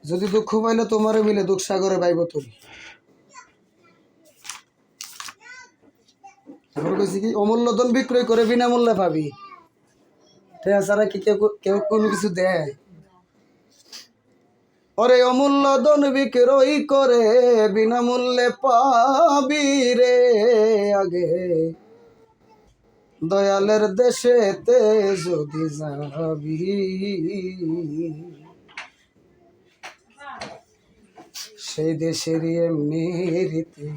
যদি দুঃখ পাইলে তোমারে মিলে দুঃখ সাগরে বাইব তোর। তারপর কইছি কি অমূল্য ধন বিক্রয় করে বিনামূল্যে পাবি। ছাড়া কি কেউ কেউ কোনো কিছু দেয়? ওরে অমূল্য ধন বিক্রয় করে বিনামূল্যে পাবি রে আগে দয়ালের দেশেতে যদি যাবি। সেই দেশেরই এমনি রীতি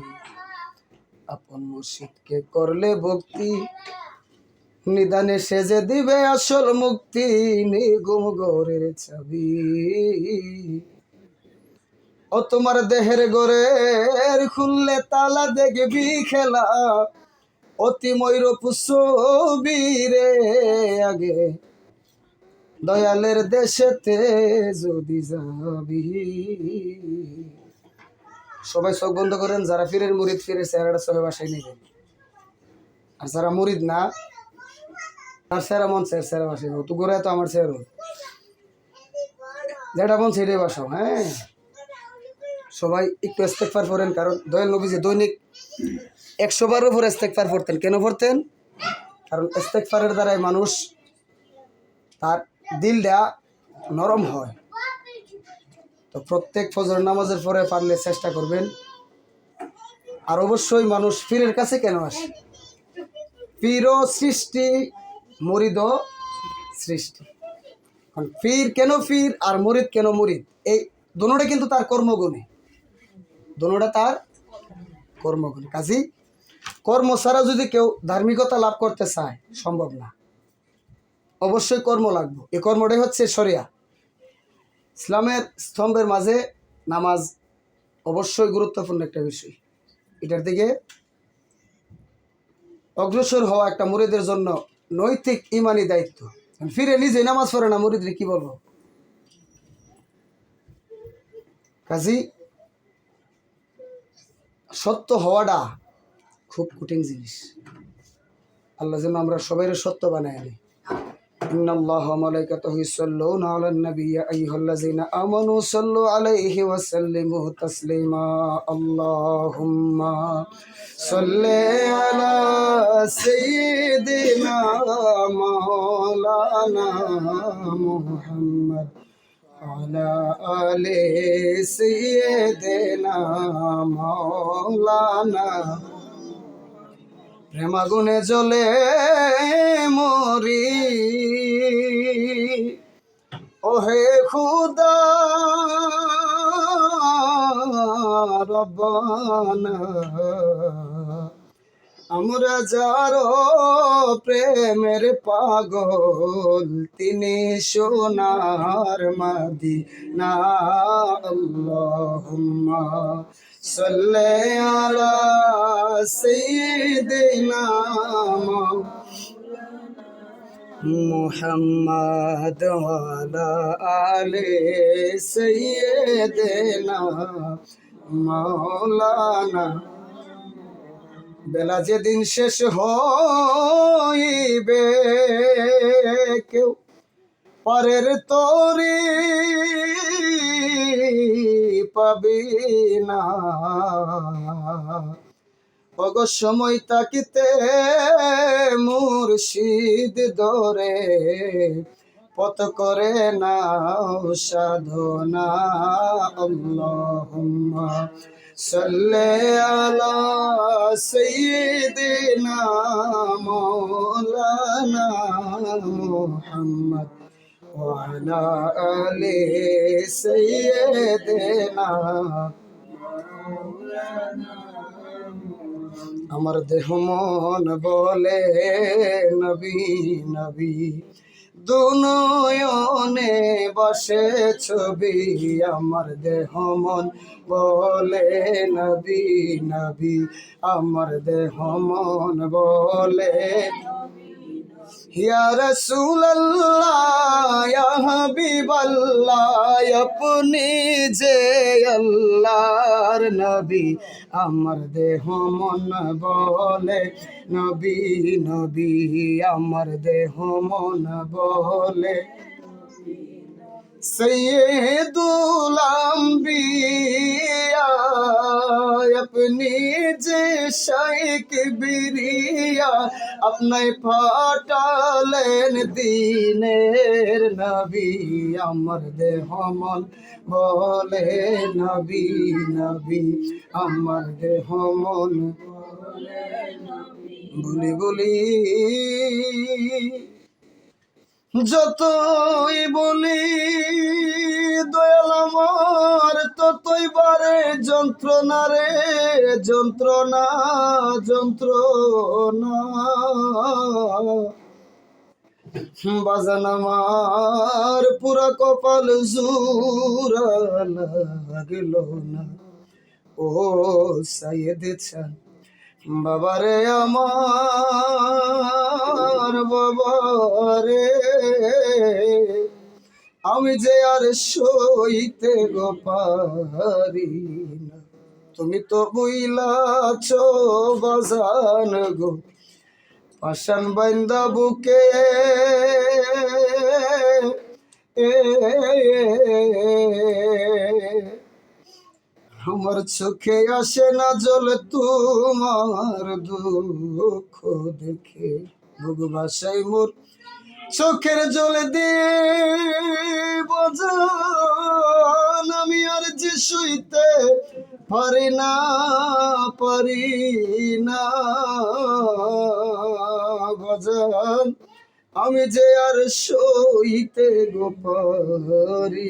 আপন মুর্শিদকে করলে ভক্তি নিদানে সেজে দিবে আসল মুক্তি নিগুম গরের চাবি। ও তোমার দেহের গরের খুললে তালা দেখবি খেলা অতি ময়ূর পুষবি রে আগে দয়ালের দেশেতে যদি যাবি। সবাই চোখ বন্ধ করেন, যারা ফিরের মুরিদ ফিরের চেহারাটা সবাই বাসায় নেবেন, আর যারা মুরিদ না তার চেহারা মন চেহারা বাসায় নেব। তো করে তো আমার চেহারা যেটা মন সেটাই বাসাও। হ্যাঁ, সবাই একটু ইস্তেগফার করেন, কারণ দয়াল নবীজি দৈনিক 100 বারের উপর ইস্তেগফার পড়তেন। কেন পড়তেন? কারণ ইস্তেগফারের দ্বারাই মানুষ তার দিলটা নরম হয়। তো প্রত্যেক ফজর নামাজের পরে পারলে চেষ্টা করবেন। আর অবশ্যই মানুষ পীরের কাছে কেন আসে? পীরও সৃষ্টি, মুরিদও সৃষ্টি। পীর কেন পীর আর মুরিদ কেন মুরিদ? এই দুটোটা কিন্তু তার কর্মগুণে, দুটোটা তার কর্মগুণে। কাজী কর্ম ছাড়া যদি কেউ ধার্মিকতা লাভ করতে চায় সম্ভব না, অবশ্যই কর্ম লাগবে। এই কর্মটাই হচ্ছে শরিয়া। ইসলামের স্তম্ভের মাঝে নামাজ অবশ্যই গুরুত্বপূর্ণ একটা বিষয়। এটার দিকে অগ্রসর হওয়া একটা মুরিদের জন্য নৈতিক ইমানি দায়িত্ব। ফিরে নিজে নামাজ পড়ে না, মুরিদরে কি বলবো? কাজী সত্য হওয়াটা খুব কঠিন জিনিস। আল্লাহ যেন আমরা সবাই সত্য বানায় আনি। ইন্নাল্লাহা ওয়া মালাইকাতাহু ইউসাল্লুনা আলান নাবী ইয়া আইয়ুহাল্লাযীনা আমানু সাল্লু আলাইহি ওয়া সাল্লিমু তাসলিমা। আল্লাহুম্মা সাল্লি আলা সাইয়্যিদিনা মাওলানা মুহাম্মদ আলা আলি সাইয়্যিদিনা মাওলানা। প্রেমাগুনে জ্বলে মরি ওহে খুদা রব্বানা, আমরা যারো প্রেমের পাগল তিনি সোনার মদিনা। আল্লাহুম্মা সাল্লি আলা সাইয়্যিদিনা মুহাম্মদ ওয়া আলা আলি সাইয়্যিদিনা মাওলানা। বেলা যেদিন শেষ হইবে কেউ পরের তরি পাবি না, অগ সময় তাকিতে মুর্শিদ ধরে পথ করে নাও সাধনা। আল্লাহুম্মা সাল্লি আলা সাইয়্যিদিনা মাওলানা মুহাম্মদ ওয়া আলা আলি সাইয়্যিদিনা। আমার দেহ মন বলে নবী নবী, দুনয়নে বসে ছবি। আমার দেহ মন বলে নবী নবী, আমার দেহ মন বলে ইয়া রাসূলুল্লাহ ইয়া হাবিবাল্লাহ, আপনি যে আল্লাহর নবী। আমার দেহ মন বলে নবী নবী, আমার দেহ মন বলে सैयदुल अंबिया अपनी जे शाइक बिरिया अपनाय फाटालेन दिनेर नबी আমার দেহ মন বলে নবী নবী আমার দেহ মন বলি বলি যতই বলি দয়াল আমার ততই বারে যন্ত্রণা রে যন্ত্রণা যন্ত্রণা বাজান আমার পুরা কপাল জুরা লাগল না ও সাইয়েদ চান বাবারে আমার বাবারে আমি যে আর সইতে গো পারি না তুমি তো বুইলাছ বাজান গো পাশান বাইন্দা বুকে আমার চোখে আসে না জল তোমার দুঃখ দেখে বুক ভাসাই মোর চোখের জল দিয়ে বাজান আমি আর যে শুইতে পারি না বাজান আমি যে আর সইতে গো পারি